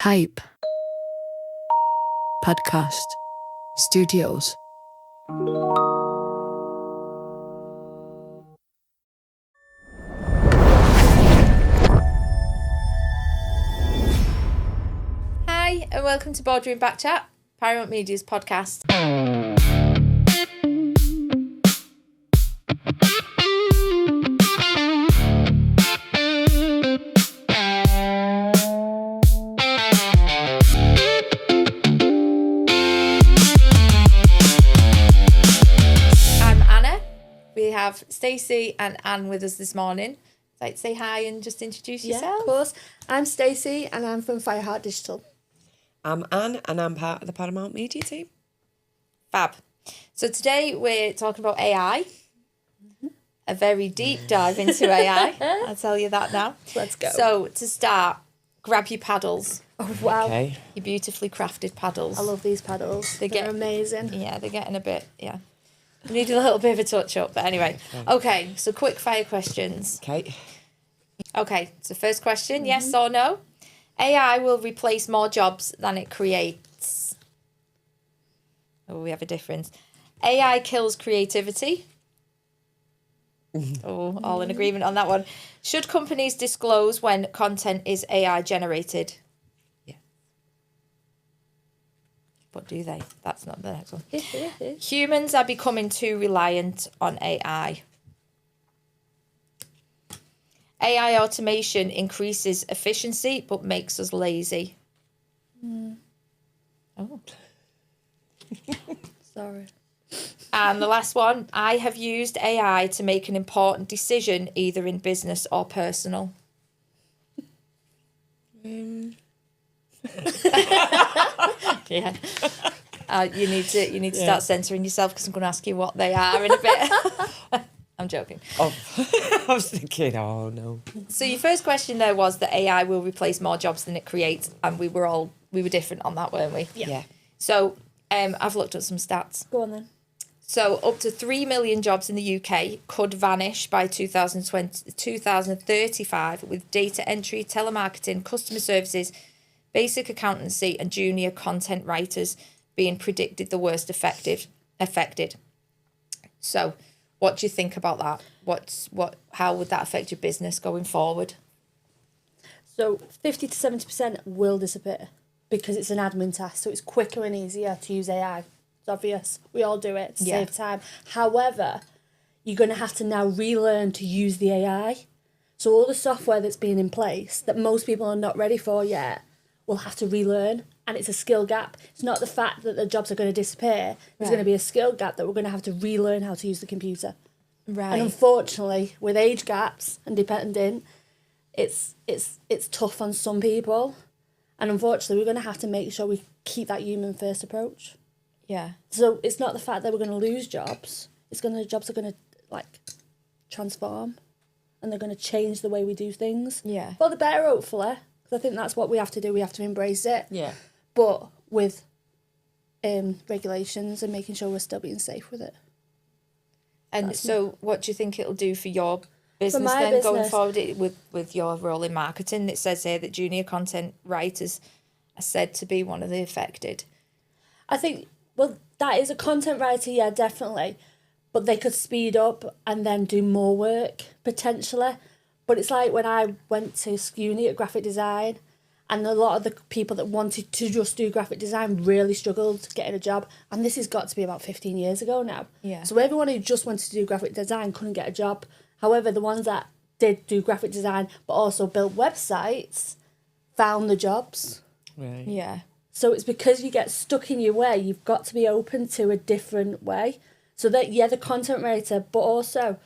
Type Podcast Studios. Hi, and welcome to Boardroom Backchat, Paramount Media's podcast. I'm Anna. We have Stacey and Anne with us this morning. I'd like to say hi and just introduce yourself. Yeah, of course. I'm Stacey and I'm from Fireheart Digital. I'm Anne and I'm part of the Paramount Media team. Fab. So today we're talking about AI. A very deep dive into AI. I'll tell you that now. Let's go. So to start, grab your paddles. Oh, wow. Okay. Your beautifully crafted paddles. I love these paddles. They're amazing. Yeah, they're getting a bit, yeah. We need a little bit of a touch up, but anyway. Okay, so quick fire questions. Okay. Okay, so first question, yes or no? AI will replace more jobs than it creates. Oh, we have a difference. AI kills creativity. Oh, all in agreement on that one. Should companies disclose when content is AI generated? Yeah. But do they? That's not the next one. Humans are becoming too reliant on AI. AI automation increases efficiency but makes us lazy. Oh. Sorry. And the last one, I have used AI to make an important decision either in business or personal. Yeah. You need to start censoring yourself because I'm going to ask you what they are in a bit. I'm joking. Oh, I was thinking, oh no. So your first question there was that AI will replace more jobs than it creates, and we were different on that, weren't we? Yeah. So I've looked at some stats. Go on then. So up to 3 million jobs in the UK could vanish by 2035 with data entry, telemarketing, customer services, basic accountancy and junior content writers being predicted the worst affected. So what do you think about that? How would that affect your business going forward? So 50 to 70% will disappear because it's an admin task. So it's quicker and easier to use AI. It's obvious. We all do it to save time. However, you're going to have to now relearn to use the AI. So all the software that's been in place that most people are not ready for yet will have to relearn. And it's a skill gap. It's not the fact that the jobs are going to disappear. There's going to be a skill gap that we're going to have to relearn how to use the computer. Right. And unfortunately, with age gaps and depending, it's tough on some people. And unfortunately, we're going to have to make sure we keep that human first approach. Yeah. So it's not the fact that we're going to lose jobs. Jobs are going to transform, and they're going to change the way we do things. Yeah. For the better, hopefully. Because I think that's what we have to do. We have to embrace it. Yeah. But with regulations and making sure we're still being safe with it. And so what do you think it'll do for your business my then going business. forward with your role in marketing? It says here that junior content writers are said to be one of the affected. I think, well, that is a content writer, yeah, definitely. But they could speed up and then do more work, potentially. But it's like when I went to uni at graphic design, and a lot of the people that wanted to just do graphic design really struggled getting a job. And this has got to be about 15 years ago now. Yeah. So everyone who just wanted to do graphic design couldn't get a job. However, the ones that did do graphic design but also built websites found the jobs. Right. Yeah. So it's because you get stuck in your way, you've got to be open to a different way. So that, yeah, the content writer, but also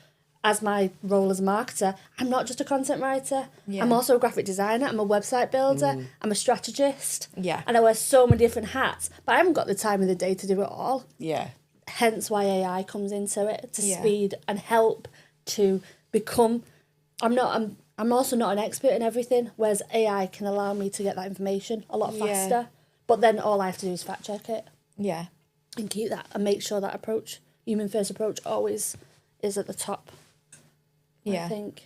as my role as a marketer, I'm not just a content writer. Yeah. I'm also a graphic designer. I'm a website builder. I'm a strategist. Yeah. And I wear so many different hats, but I haven't got the time of the day to do it all. Yeah. Hence why AI comes into it to Yeah. speed and help to become. I'm also not an expert in everything, whereas AI can allow me to get that information a lot faster. But then all I have to do is fact check it. Yeah. And keep that and make sure that human first approach always is at the top. Yeah. I think.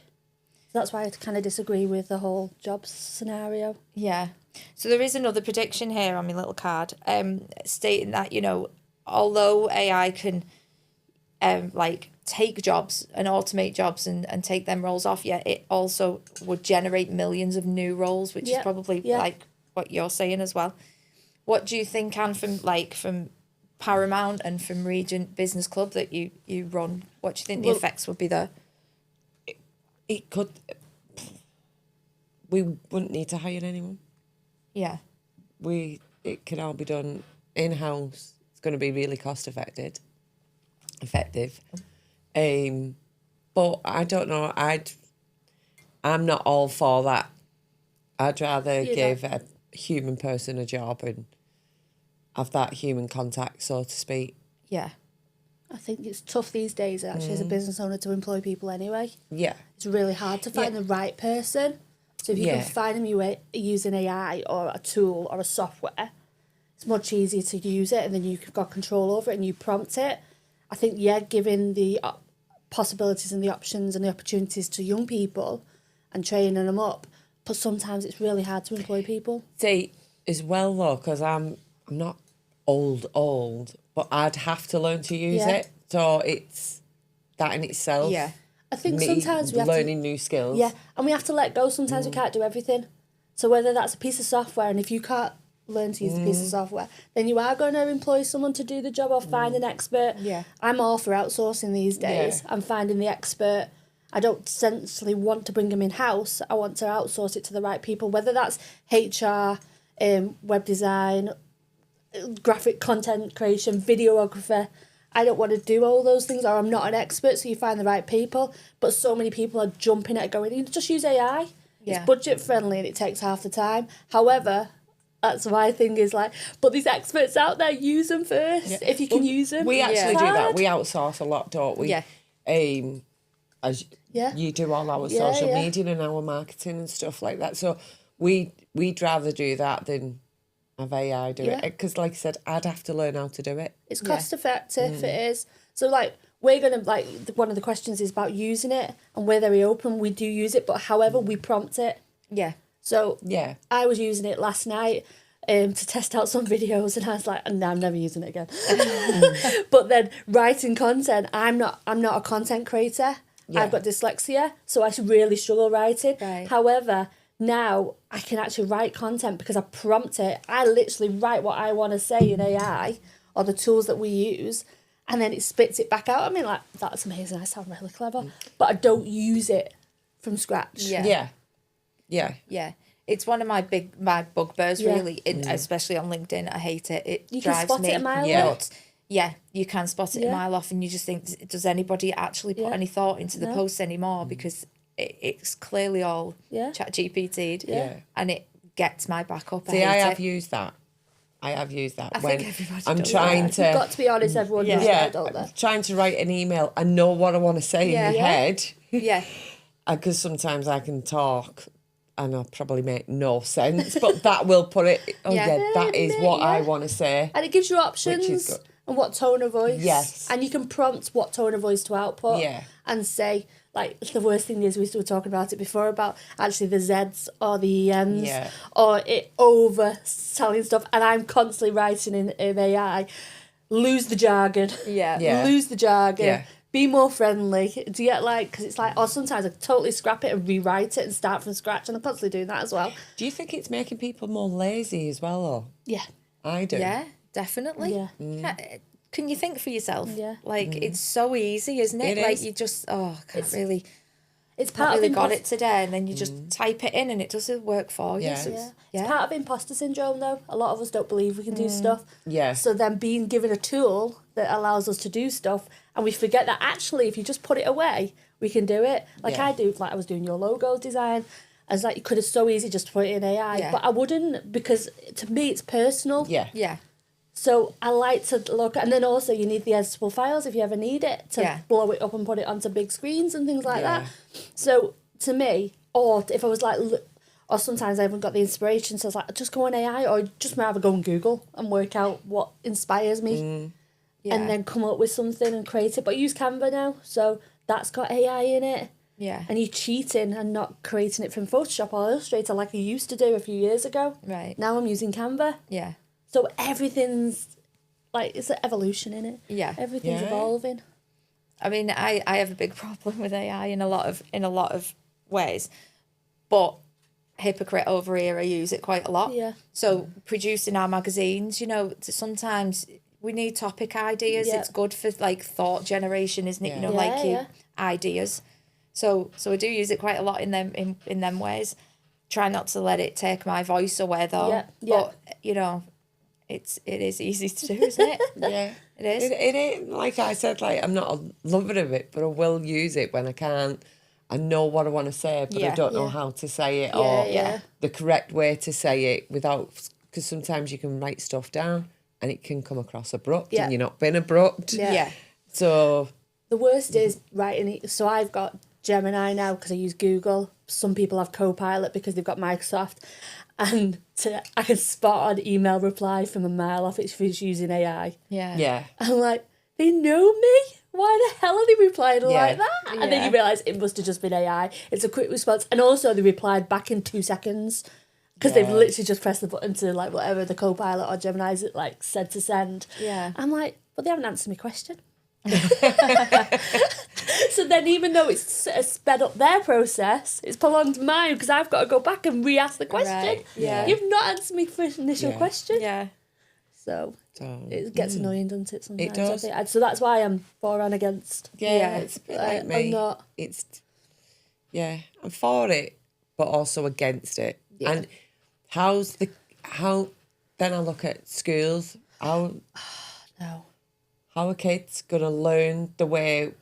That's why I kind of disagree with the whole jobs scenario. Yeah. So there is another prediction here on my little card, stating that, you know, although AI can like take jobs and automate jobs and take them roles off, it also would generate millions of new roles, which is probably like what you're saying as well. What do you think, Anne, from Paramount and from Regent Business Club that you run? What do you think the effects would be there? It could. We wouldn't need to hire anyone. Yeah. It can all be done in house. It's going to be really cost effective. But I don't know. I'm not all for that. I'd rather give a human person a job and have that human contact, so to speak. Yeah. I think it's tough these days, actually, as a business owner to employ people anyway. Yeah. It's really hard to find the right person. So if you can find them using AI or a tool or a software, it's much easier to use it, and then you've got control over it and you prompt it. I think, giving the possibilities and the options and the opportunities to young people and training them up, but sometimes it's really hard to employ people. See, as well though, because I'm not old, but I'd have to learn to use it. So it's that in itself. Yeah. I think sometimes we have learning new skills. Yeah, and we have to let go. Sometimes we can't do everything. So whether that's a piece of software, and if you can't learn to use a piece of software, then you are going to employ someone to do the job or find an expert. Yeah. I'm all for outsourcing these days. I'm finding the expert. I don't essentially want to bring them in-house. I want to outsource it to the right people, whether that's HR, web design, graphic content creation, videographer. I don't want to do all those things, or I'm not an expert, so you find the right people. But so many people are jumping at it going, you just use AI. Yeah. It's budget friendly and it takes half the time. However, that's my thing is like, but these experts out there, use them first, if you can use them. We actually do that. We outsource a lot, don't we? Yeah. As you do all our social media and our marketing and stuff like that. So we'd rather do that than have AI do it. Because like I said, I'd have to learn how to do it. It's cost effective, it is. So like, we're going to, one of the questions is about using it, and we're very open. We do use it, but however, we prompt it. Yeah. So I was using it last night to test out some videos, and I was like, no, I'm never using it again. But then writing content, I'm not a content creator. Yeah. I've got dyslexia, so I really struggle writing. Right. However, now I can actually write content because I prompt it. I literally write what I want to say in AI or the tools that we use, and then it spits it back out. I mean, like, that's amazing. I sound really clever. But I don't use it from scratch. Yeah. It's one of my bugbears, really, especially on LinkedIn. I hate it. You drives can spot me it a mile nuts. Yeah, you can spot it a mile off, and you just think, does anybody actually put any thought into the posts anymore? Because it's clearly all chat GPT'd, and it gets my back up. See, I have used that. I think everybody I'm does trying that. to. You've got to be honest, everyone does that, don't they? Trying to write an email and know what I want to say in my head. Yeah. Because sometimes I can talk and I probably make no sense, but that will put it. That is what I want to say. And it gives you options and what tone of voice. Yes. And you can prompt what tone of voice to output. Yeah. And say, like, the worst thing is, we were talking about it before, about actually the Zs or the Ns. Yeah. Or it over-selling stuff. And I'm constantly writing in AI, lose the jargon. Yeah. Lose the jargon. Yeah. Be more friendly. Do you get, like, because it's like, or sometimes I totally scrap it and rewrite it and start from scratch, and I'm constantly doing that as well. Do you think it's making people more lazy as well, or? Yeah. I do. Yeah, definitely. Yeah. Can you think for yourself? Yeah. Like, it's so easy, isn't it? It Like, is. you just, can't really... It's Not part really of got it today, and then you just type it in and it doesn't work for you. Yeah. So It's part of imposter syndrome, though. A lot of us don't believe we can do stuff. Yeah. So then being given a tool that allows us to do stuff, and we forget that actually, if you just put it away, we can do it. Like I do, like I was doing your logo design. I was like, you could have so easy just put it in AI, but I wouldn't, because to me it's personal. Yeah. So I like to look, and then also you need the editable files if you ever need it to blow it up and put it onto big screens and things like that. So to me, or if I was like, or sometimes I haven't got the inspiration, so I was like, just go on AI, or just rather go on Google and work out what inspires me, and then come up with something and create it. But I use Canva now, so that's got AI in it. Yeah. And you're cheating and not creating it from Photoshop or Illustrator like I used to do a few years ago. Right. Now I'm using Canva. Yeah. So everything's like, it's an evolution in it. Yeah. Everything's Yeah. evolving. I mean, I have a big problem with AI in a lot of ways, but hypocrite over here, I use it quite a lot. Yeah. So producing our magazines, you know, sometimes we need topic ideas. Yeah. It's good for like thought generation, isn't it? You know, Yeah, like yeah. ideas. So I do use it quite a lot in them ways. Try not to let it take my voice away though. Yeah, yeah. But you know, it is easy to do, isn't it? Yeah. It is. It ain't, like I said, like, I'm not a lover of it, but I will use it when I can't. I know what I want to say, but Yeah. I don't know Yeah. how to say it Yeah, or yeah. the correct way to say it without, because sometimes you can write stuff down and it can come across abrupt Yeah. and you're not being abrupt. Yeah. Yeah. So, The worst is writing it. So I've got Gemini now because I use Google. Some people have Copilot because they've got Microsoft. And I can spot an email reply from a mile off if it's using AI. Yeah. yeah. I'm like, they know me? Why the hell are they replying Yeah. like that? And then Yeah. you realise it must have just been AI. It's a quick response. And also they replied back in 2 seconds because they've Yeah. literally just pressed the button to like whatever the Copilot or Gemini's like said to send. Yeah. I'm like, but they haven't answered my question. So then even though it's sped up their process, it's prolonged mine because I've got to go back and re-ask the question. Right, yeah. You've not answered me for initial Yeah. question. Yeah. So So, it gets annoying, doesn't it, sometimes? does. I think. So that's why I'm for and against. yeah, it's a bit like I'm me. not- It's, yeah, I'm for it, but also against it. Yeah. And then I look at schools, No. how are kids going to learn the way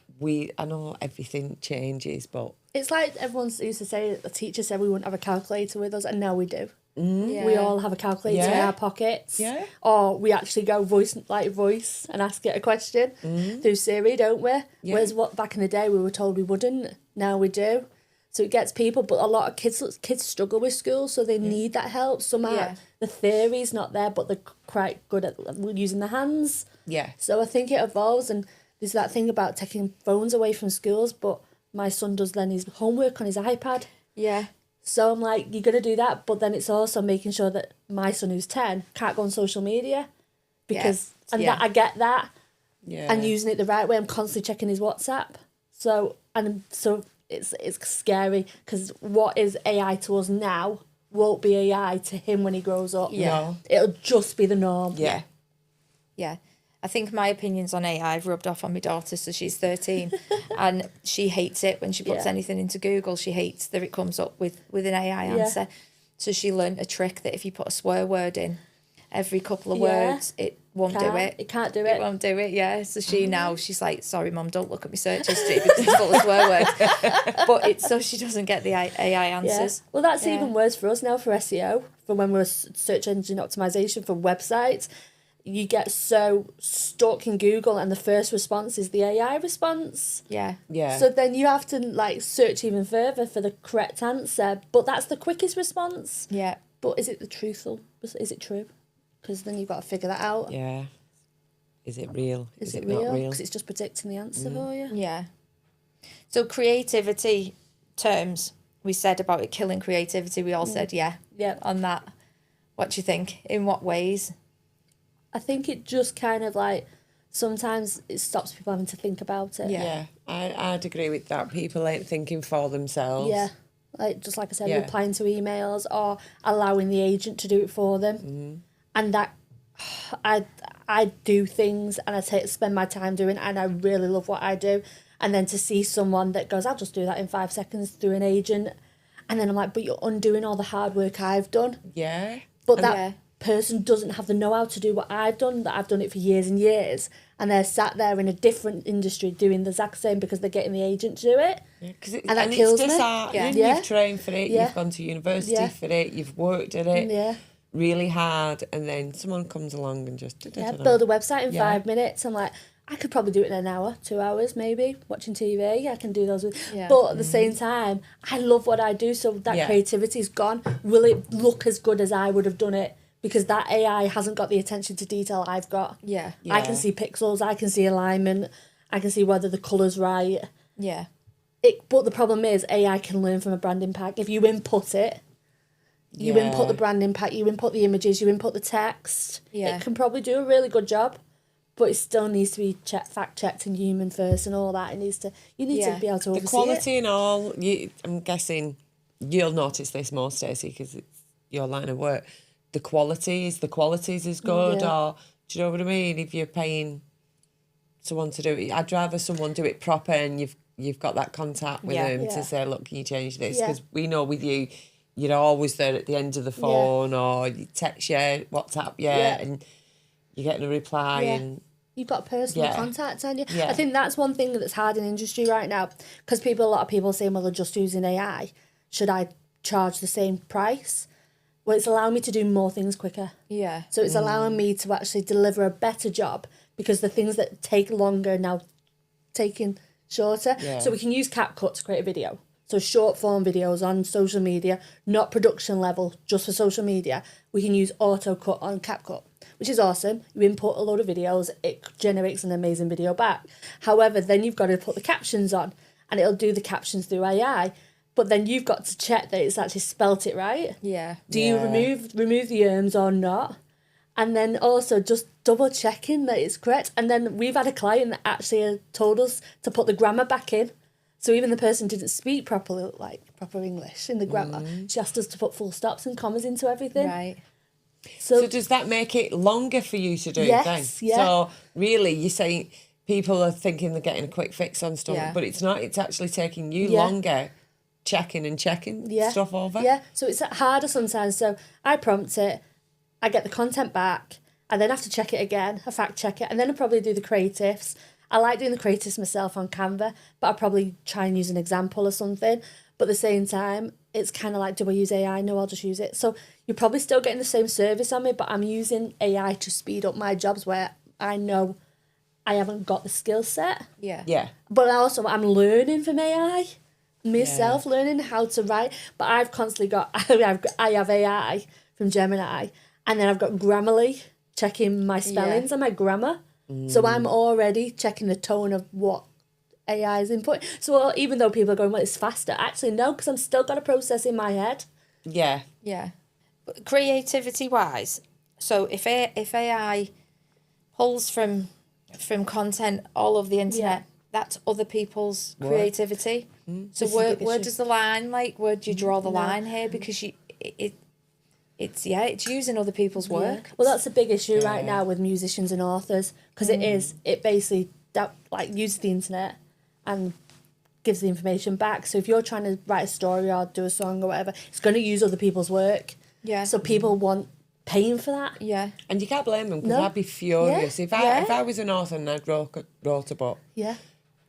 I know everything changes, but It's like everyone used to say, the teacher said we wouldn't have a calculator with us, and now we do. Yeah. We all have a calculator in Yeah. our pockets. Yeah. Or we actually go voice and ask it a question through Siri, don't we? Yeah. Whereas what back in the day we were told we wouldn't, now we do. So it gets people, but a lot of kids struggle with school, so they need that help. Some Yeah. the theory's not there, but they're quite good at using their hands. yeah. So I think it evolves, and there's that thing about taking phones away from schools, but my son does then his homework on his iPad. Yeah. So I'm like, you're going to do that, but then it's also making sure that my son who's 10 can't go on social media because, and Yeah. that I get that, Yeah. and using it the right way. I'm constantly checking his WhatsApp. So it's scary because what is AI to us now won't be AI to him when he grows up. Yeah. No. It'll just be the norm. Yeah. Yeah. I think my opinions on AI have rubbed off on my daughter, so she's 13, and she hates it when she puts Yeah. anything into Google. She hates that it comes up with an AI Yeah. answer. So she learnt a trick that if you put a swear word in every couple of Yeah. words, it won't do it. It can't do It it. won't do it, yeah. So she's like, sorry, Mum, don't look at my search history because it's full of swear words. But it's so she doesn't get the AI answers. Well, that's Yeah. even worse for us now for SEO, for when we're search engine optimization for websites. You get so stuck in Google and the first response is the AI response. Yeah. Yeah. So then you have to like search even further for the correct answer, but that's the quickest response. Yeah. But is it the truthful? Is it true? Because then you've got to figure that out. yeah. Is it real? Is it not real? real? Because it's just predicting the answer for you. Yeah. So creativity terms, we said about it killing creativity. We all said yeah on that. What do you think? In what ways? I think it just kind of like sometimes it stops people having to think about it. Yeah. I'd agree with that. People ain't thinking for themselves. Yeah. Like just like I said, Yeah. replying to emails or allowing the agent to do it for them. And that I do things and I spend my time doing, and I really love what I do. And then to see someone that goes, I'll just do that in 5 seconds through an agent, and then I'm like, but you're undoing all the hard work I've done. Yeah. But that Yeah. person doesn't have the know-how to do what I've done, that I've done it for years and years, and they're sat there in a different industry doing the exact same because they're getting the agent to do it. And that kills it's me. disheartening. Yeah. You've trained for it, Yeah. you've gone to university Yeah. for it, you've worked at it Yeah. really hard, and then someone comes along and just Build a website in Yeah. 5 minutes. I'm like, I could probably do it in an hour, 2 hours maybe, watching TV. I can do those. Yeah. But at the same time, I love what I do, so that Yeah. creativity's gone. Will it look as good as I would have done it? Because that AI hasn't got the attention to detail I've got. Yeah. I can Yeah. see pixels, I can see alignment, I can see whether the colour's right. Yeah. But the problem is AI can learn from a branding pack. If you input it, you Yeah. input the branding pack, you input the images, you input the text. Yeah. It can probably do a really good job, but it still needs to be fact checked and human first and all that. You need to be able to oversee The quality it. and all, I'm guessing you'll notice this more, Stacey, because it's your line of work. The qualities is good, Yeah. or do you know what I mean? If you're paying someone to do it, I'd rather someone do it proper and you've got that contact with Yeah. them Yeah. to say, look, can you change this? Yeah. Because we know with you, you're always there at the end of the phone, or you text you, WhatsApp you, Yeah. and you're getting a reply, Yeah. and You've got personal Yeah. contact, haven't you? Yeah. I think that's one thing that's hard in industry right now, because a lot of people saying, well, they're just using AI. Should I charge the same price? Well, it's allowing me to do more things quicker. Yeah. So it's allowing me to actually deliver a better job, because the things that take longer are now taking shorter. Yeah. So we can use CapCut to create a video. So short form videos on social media, not production level, just for social media. We can use auto cut on CapCut, which is awesome. You input a load of videos, it generates an amazing video back. However, then you've got to put the captions on, and it'll do the captions through AI. But then you've got to check that it's actually spelt it right. Yeah. Do you remove the ums or not? And then also just double checking that it's correct. And then we've had a client that actually told us to put the grammar back in. So even the person didn't speak properly, like proper English in the grammar. She asked us to put full stops and commas into everything. Right. So does that make it longer for you to do Yes, then? yeah. So really, you're saying people are thinking they're getting a quick fix on stuff, Yeah. but it's not. It's actually taking you Yeah. longer checking stuff over. Yeah, so it's harder sometimes. So I prompt it, I get the content back, I then have to check it again, I fact check it, and then I probably do the creatives. I like doing the creatives myself on Canva, but I'll probably try and use an example or something. But at the same time, it's kind of like, do I use AI? No, I'll just use it. So you're probably still getting the same service on me, but I'm using AI to speed up my jobs where I know I haven't got the skill set. Yeah. Yeah. But also, I'm learning from AI, myself, learning how to write. But I've constantly got, I have AI from Gemini, and then I've got Grammarly checking my spellings and my grammar. So I'm already checking the tone of what AI is input. So even though people are going, well, it's faster, actually, no, because I'm still got to process in my head. Yeah. Yeah. But creativity wise, so if AI pulls from content all over the internet, that's other people's creativity. So This is a where big issue. does the line, like, where do you draw the line here? Because it's using other people's work. Well, that's a big issue right now with musicians and authors, because it basically uses the internet and gives the information back. So if you're trying to write a story or do a song or whatever, it's going to use other people's work. Yeah. So people want paying for that. Yeah. And you can't blame them, because No. I'd be furious if Yeah. I was an author and I'd wrote a book. Yeah.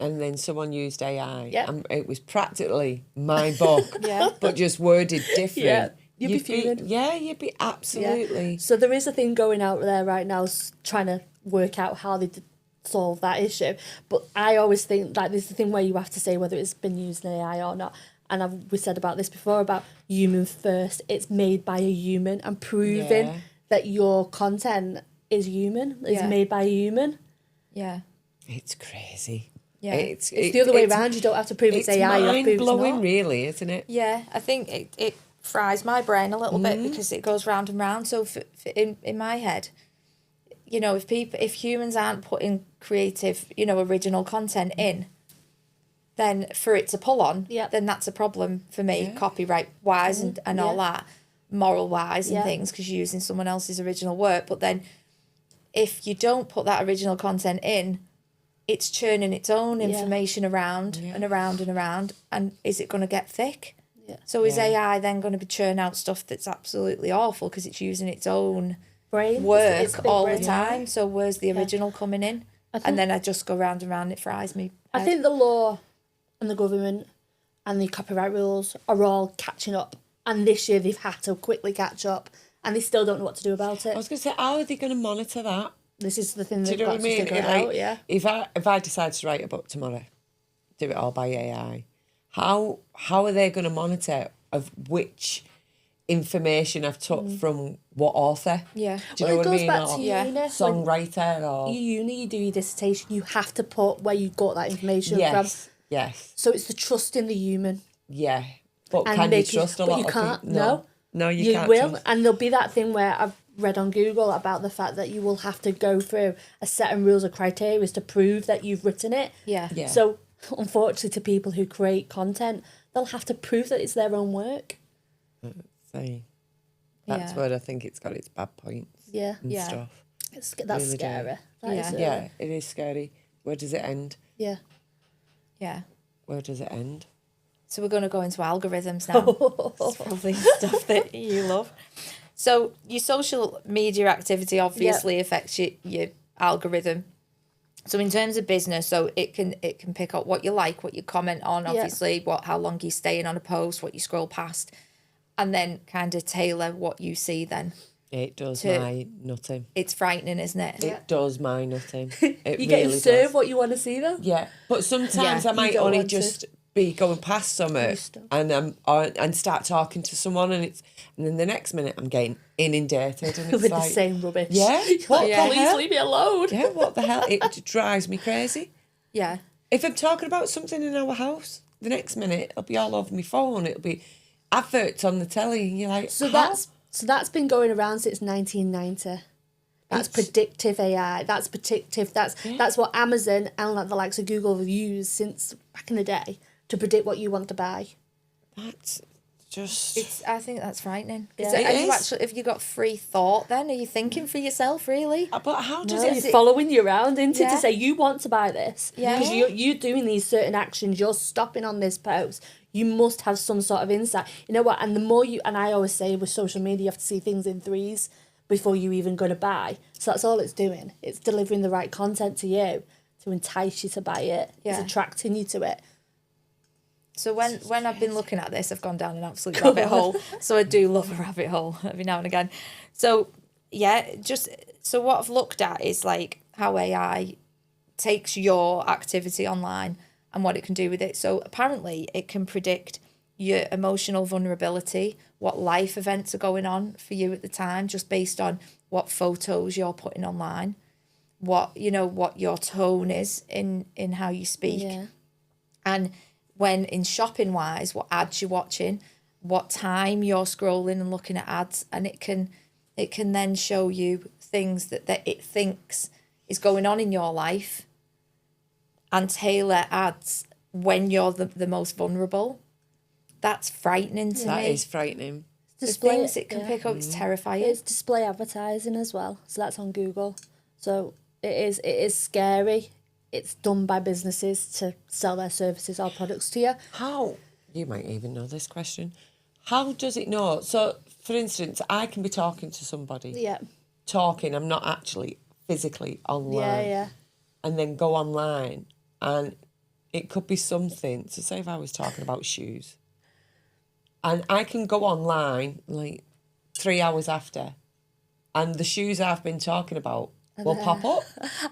And then someone used AI. Yeah. And it was practically my book, Yeah. but just worded different. Yeah. You'd be fuming. You'd be absolutely. Yeah. So there is a thing going out there right now trying to work out how they solve that issue. But I always think like there's the thing where you have to say whether it's been used in AI or not. And we said about this before about human first. It's made by a human and proving Yeah. that your content is human, is Yeah. made by a human. Yeah. It's crazy. Yeah. It's the other way around. You don't have to prove it's AI. You have to prove it's mind-blowing, not. really, isn't it? Yeah, I think it fries my brain a little bit because it goes round and round. So in my head, you know, if humans aren't putting creative, you know, original content in, then for it to pull on, Yeah. then that's a problem for me, copyright wise and all that, moral wise and things, because you're using someone else's original work. But then if you don't put that original content in, it's churning its own information around and around and around. And is it going to get thick? Yeah. So is AI then going to be churn out stuff that's absolutely awful because it's using its own Brain. work It's a big all brain. the time? So where's the original coming in? think- And then I just go round and round. It fries me. I think the law and the government and the copyright rules are all catching up. And this year they've had to quickly catch up. And they still don't know what to do about I it. was going to say, how are they going to monitor that? This is the thing Do you they've know got what I to mean? figure Like, out, yeah. If I decide to write a book tomorrow, do it all by AI, how are they going to monitor of which information I've took from what author? Yeah. Do you Well, know it what I goes mean? back Or to uni. When songwriter or you do your dissertation, you have to put where you got that information Yes. from. Yes. So it's the trust in the human. Yeah. But And can you making- trust a but lot you of can't, people? no. No, you You can't will, trust. and there'll be that thing where I've read on Google about the fact that you will have to go through a set of rules or criteria to prove that you've written it. Yeah. Yeah. So, unfortunately, to people who create content, they'll have to prove that it's their own work. So that's Yeah. where I think it's got its bad points Yeah, and Yeah. stuff. that's Really do. scary. That is, Yeah. Yeah, it is scary. Where does it end? yeah. Yeah. Where does it end? So we're going to go into algorithms now. It's probably stuff that you love. So your social media activity obviously affects your algorithm. So in terms of business, so it can pick up what you like, what you comment on, obviously, how long you're staying on a post, what you scroll past, and then kind of tailor what you see then. It does To- my nutting. It's frightening, isn't it? It does my nutting. It You really get served does. what you want to see, though. Yeah, but sometimes Yeah, I might don't only want to. just be going past somewhere Stop. and start talking to someone, and then the next minute I'm getting inundated, and it's With like, the same rubbish. yeah, You're what like, the please hell? leave me alone. Yeah, what the hell? It drives me crazy. Yeah. If I'm talking about something in our house, the next minute it'll be all over my phone. It'll be adverts on the telly, and you're like, So how? that's been going around since 1990. That's It's- predictive AI. That's predictive. That's what Amazon and like the likes of Google have used since back in the day to predict what you want to buy. That's just. I think that's frightening. Yeah. Are It you is. have you got free thought then? Are you thinking for yourself, really? But how does No, it? you're following you around into Yeah. to say you want to buy this. Yeah. Because you're doing these certain actions. You're stopping on this post. You must have some sort of insight. You know what? And the more and I always say with social media, you have to see things in threes before you even go to buy. So that's all it's doing. It's delivering the right content to you to entice you to buy it. Yeah. It's attracting you to it. So when I've been looking at this, I've gone down an absolute rabbit hole. So I do love a rabbit hole every now and again. So yeah, so what I've looked at is like how AI takes your activity online and what it can do with it. So apparently it can predict your emotional vulnerability, what life events are going on for you at the time, just based on what photos you're putting online, what your tone is in how you speak. Yeah. And when in shopping wise, what ads you're watching, what time you're scrolling and looking at ads, and it can then show you things that it thinks is going on in your life and tailor ads when you're the most vulnerable. That's frightening to That me. is frightening. The Display things it can pick up, it's terrifying. It's display advertising as well. So that's on Google. So it is scary. It's done by businesses to sell their services or products to you. How? You might even know this question. How does it know? So, for instance, I can be talking to somebody. Yeah. I'm not actually physically online. Yeah. And then go online, and it could be something. So, say if I was talking about shoes, and I can go online like 3 hours after, and the shoes I've been talking about will pop up.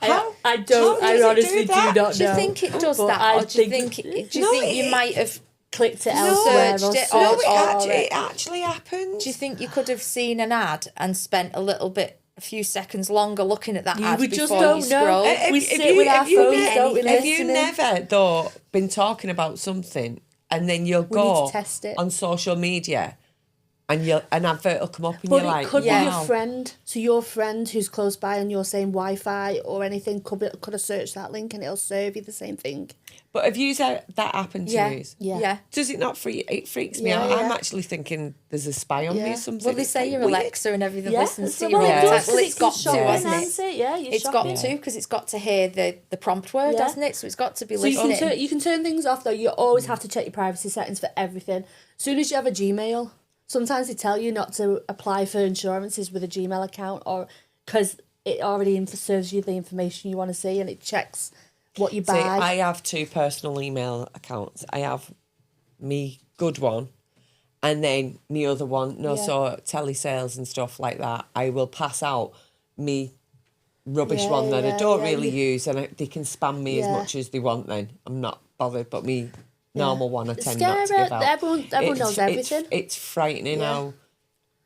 How? I don't. How I does it honestly do that? do not Do you know. think it does But that, I or do you think- think? Do you No, think you might have? Clicked it No, elsewhere or searched it, searched or- for it actually happens. Do you think you could have seen an ad and spent a few seconds longer looking at that ad we just before don't you know. scroll? We sit with our phones, don't we, Have you listening? never, though, been talking about something and then you'll need go to test it. on social media and an advert will come up and But you're it like, could wow. be your friend. So your friend who's close by and you're saying Wi-Fi or anything could have searched that link and it'll serve you the same thing. But have you said that happened to Yeah. you? Yeah. Does it not freak? It freaks me Yeah, out. yeah. I'm actually thinking there's a spy on me Yeah. or something. Well, they It's say like your weird. Alexa and everything Yeah. listens to So, your well, own it text. does, Well, 'cause it's it can got to, shop hasn't enhance it? it. Yeah, you're It's got shopping. to, because it's got to hear the prompt word, Yeah. hasn't it? So it's got to be So you listening. can turn things off though. You always have to check your privacy settings for everything. As soon as you have a Gmail, sometimes they tell you not to apply for insurances with a Gmail account or because it already serves you the information you want to see and it checks what you buy. See, I have 2 personal email accounts. I have me good one and then the other one, so telesales and stuff like that. I will pass out me rubbish Yeah, one that I yeah, don't yeah, really you- use, and they can spam me as Yeah. much as they want then. I'm not bothered, but me normal one I It's tend not to scary. give out. Everyone knows everything. It's frightening Yeah. how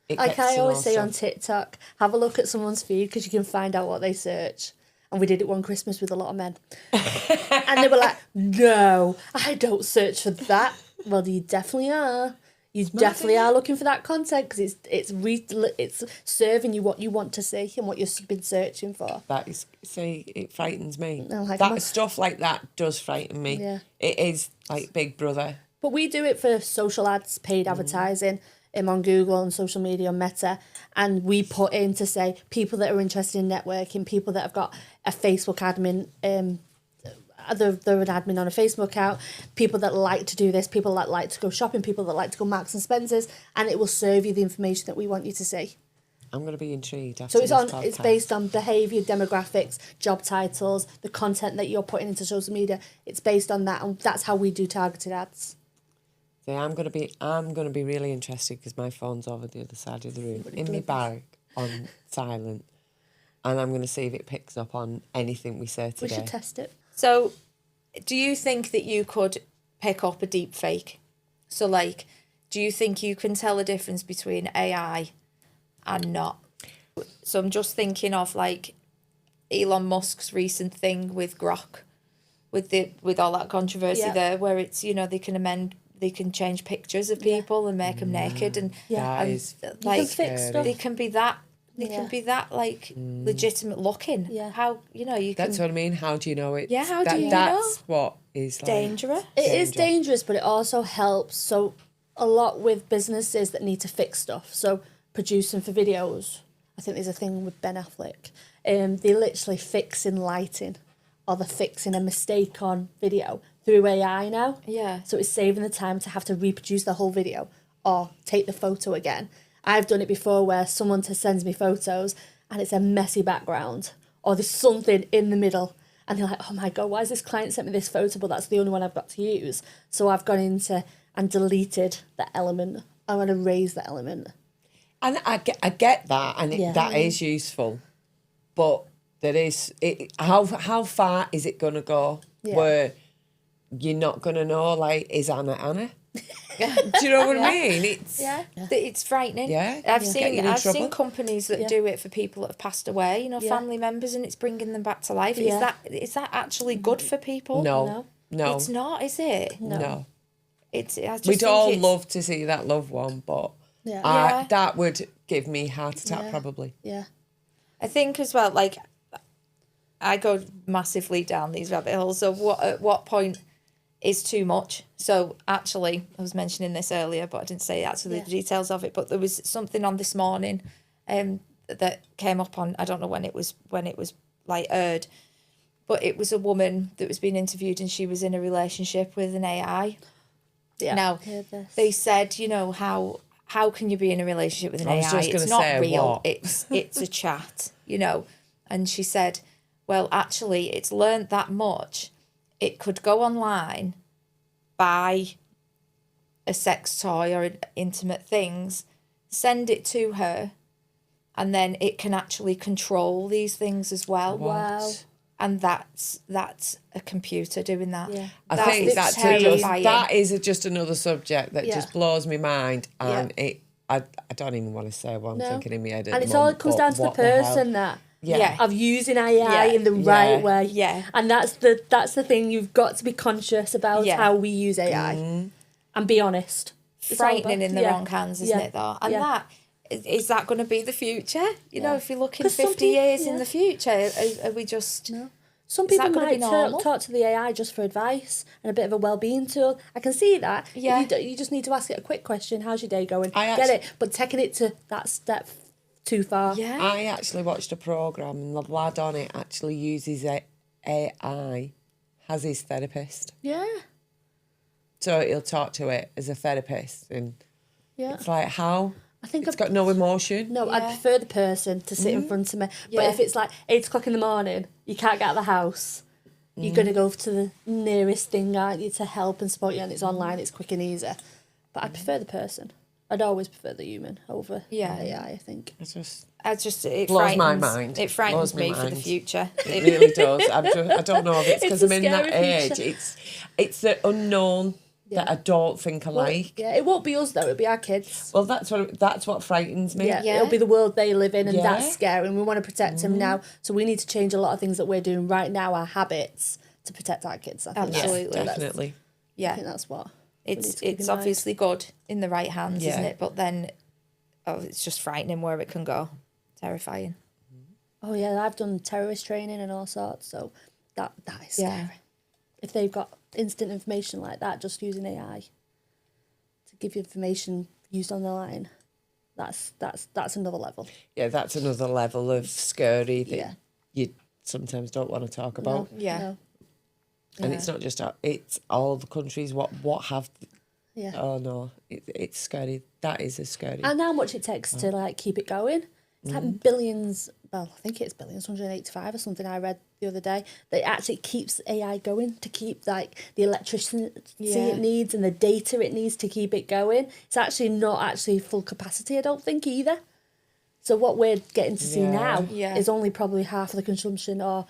it Like gets I to always know say on stuff. TikTok, have a look at someone's feed because you can find out what they search. And we did it one Christmas with a lot of men. And they were like, no, I don't search for that. Well, you definitely are. You definitely are looking for that content because it's serving you what you want to see and what you've been searching for. That is, see, it frightens me. Like Stuff like that does frighten me. Yeah. It is like Big Brother. But we do it for social ads, paid advertising, on Google and social media on Meta, and we put in to say people that are interested in networking, people that have got a Facebook admin, they're an admin on a Facebook account, people that like to do this, people that like to go shopping, people that like to go Marks and Spencer's, and it will serve you the information that we want you to see. I'm going to be intrigued after So this podcast. it's based on behaviour, demographics, job titles, the content that you're putting into social media. It's based on that, and that's how we do targeted ads. See, I'm going to be really interested because my phone's over the other side of the room in my bag on silent, and I'm going to see if it picks up on anything we say today. We should test it. So, do you think that you could pick up a deep fake? So, like, do you think you can tell a difference between AI and not? So I'm just thinking of, like, Elon Musk's recent thing with Grok, with all that controversy there, where it's, you know, they can change pictures of people and make them naked, and That is like fix stuff. they can be that like legitimate looking. Yeah. How, you know, you That's can what I mean. How do you know it? Yeah, how do you That's what is like, dangerous. It is dangerous, but it also helps. So a lot with businesses that need to fix stuff. So producing for videos, I think there's a thing with Ben Affleck. They literally fixing lighting, or they're fixing a mistake on video through AI now. Yeah. So it's saving the time to have to reproduce the whole video or take the photo again. I've done it before where someone sends me photos and it's a messy background, or there's something in the middle, and they're like, oh my God, why has this client sent me this photo, but that's the only one I've got to use? So I've gone into and deleted the element. I want to erase the element. And I get that, and that is useful, but there is how far is it going to go where you're not going to know, like, is Anna? Do you know what I mean? It's frightening. Yeah. I've Get you in trouble. seen companies that do it for people that have passed away, you know, family members, and it's bringing them back to life. Yeah. Is that actually good for people? No. It's not, is it? No. I just We'd think all it's- love to see that loved one, but that would give me a heart attack probably. Yeah. I think as well, like, I go massively down these rabbit holes. So at what point is too much? So actually, I was mentioning this earlier, but I didn't say actually the details of it. But there was something on this morning that came up on, I don't know when it was like aired, but it was a woman that was being interviewed, and she was in a relationship with an AI. Yeah. Now, they said, you know, how can you be in a relationship with an I was AI? just gonna It's not say, real. what? It's a chat, you know. And she said, well, actually, it's learnt that much. It could go online, buy a sex toy or intimate things, send it to her, and then it can actually control these things as well. Wow. And that's a computer doing that. Yeah. I think terrifying. that is just another subject that Yeah. just blows my mind, and I don't even want to say what I'm thinking in my head. And it's all, it comes down to the person of using AI in the right way. Yeah. And that's the thing, you've got to be conscious about how we use AI and be honest. It's all Frightening about- in the wrong hands, isn't it, though? And that is that going to be the future? You know, if you're looking 50 years in the future, are we just... No. Some Is that people gonna be might normal? talk to the AI just for advice and a bit of a well-being tool. I can see that. Yeah. You just need to ask it a quick question. How's your day going? I Get it. But taking it to that step too far. Yeah. I actually watched a programme, and the lad on it actually uses AI as his therapist. Yeah. So he'll talk to it as a therapist, and Yeah. it's like, how? I think It's got no emotion. No, I prefer the person to sit in front of me. But if it's like 8 o'clock in the morning, you can't get out of the house, you're going to go to the nearest thing, aren't you, to help and support you, and it's online, it's quick and easy. But I prefer the person. I'd always prefer the human over AI, I think. It's just... It blows my frightens- mind. It frightens Blows my me for the mind. future. It really does. I don't know if it's because It's I'm a in that scary age. future. It's the unknown that I don't think I like. Yeah, it won't be us though. It'll be our kids. Well, that's what frightens me. Yeah, it'll be the world they live in, and Yeah. that's scary. And we want to protect them now, so we need to change a lot of things that we're doing right now, our habits, to protect our kids. I think Absolutely. Definitely. Yeah. I think that's what we need to keep It's in mind. obviously good in the right hands, Yeah. isn't it? But then, it's just frightening where it can go. Terrifying. Oh yeah, I've done terrorist training and all sorts, so that is scary. Yeah. If they've got instant information like that, just using AI to give you information used on the line, that's another level. Yeah, that's another level of scary that Yeah. you sometimes don't want to talk about. Yeah. No. And it's not just it's all the countries what have. Yeah. Oh no, it's scary. That is a scary. And how much it takes to like keep it going. It's like billions. Well, I think it's billions, 185 or something. I read the other day that it actually keeps AI going to keep like the electricity it needs and the data it needs to keep it going. It's actually not actually full capacity, I don't think either. So what we're getting to see now is only probably half of the consumption or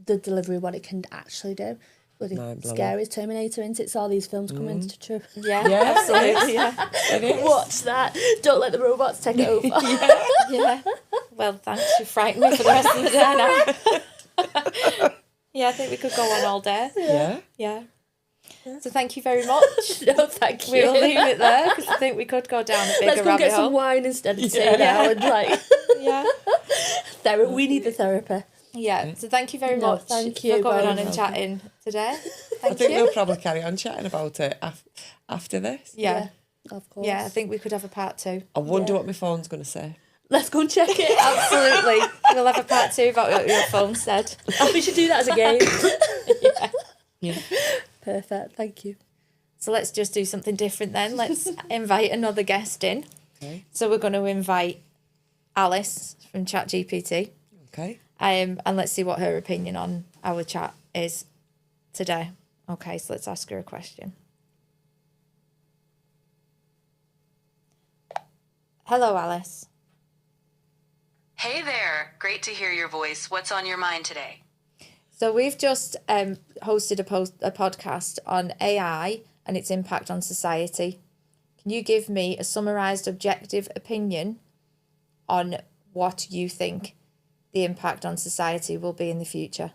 the delivery what it can actually do. Bloody Mind-blowing. scary as Terminator, isn't it? It's all these films coming into true. Yeah, Yeah. absolutely. Yeah. It is. Watch that. Don't let the robots take it over. Yeah. Well, thanks. You frightened me for the rest of the day now. Yeah, I think we could go on all day. Yeah. Yeah. So thank you very much. No, thank you. We'll leave it there because I think we could go down a bigger Let's go rabbit get hole. some wine instead of tea now and like Yeah. we need the therapy. Yeah. So thank you very No, much thank for you, going on both. and chatting today. I Thank think you. we'll probably carry on chatting about it after this. Yeah. Of course. Yeah, I think we could have a part 2. I wonder what my phone's going to say. Let's go and check it. Absolutely. We'll have a part 2 about what your phone said. We should do that as a game. Yeah. Perfect. Thank you. So let's just do something different then. Let's invite another guest in. Okay. So we're going to invite Alice from ChatGPT. Okay. And let's see what her opinion on our chat is today. Okay, so let's ask her a question. Hello, Alice. Hey there. Great to hear your voice. What's on your mind today? So we've just hosted a podcast on AI and its impact on society. Can you give me a summarised objective opinion on what you think the impact on society will be in the future?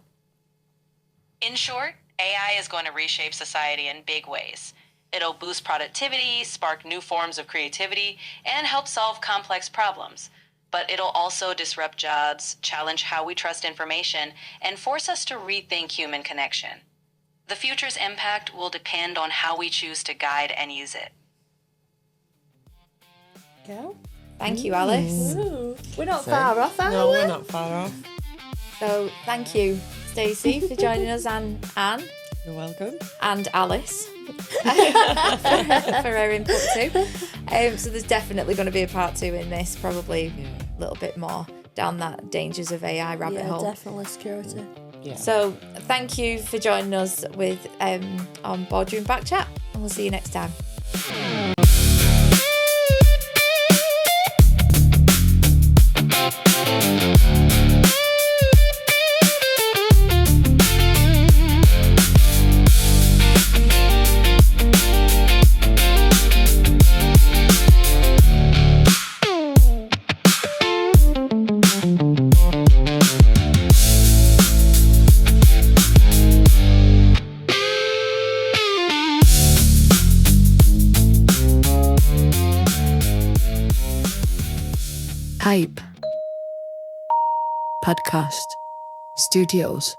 In short, AI is going to reshape society in big ways. It'll boost productivity, spark new forms of creativity, and help solve complex problems. But it'll also disrupt jobs, challenge how we trust information, and force us to rethink human connection. The future's impact will depend on how we choose to guide and use it. Go. Thank you, Alice. Ooh, we're not far off, are No, we? we're not far off. So thank you, Stacey, for joining us, and Anne You're welcome. and Alice for her input too. So there's definitely going to be a part 2 in this, probably a little bit more down that dangers of AI rabbit hole. Definitely security. Yeah. So thank you for joining us with on Boardroom Backchat, and we'll see you next time. Hype Podcast Studios.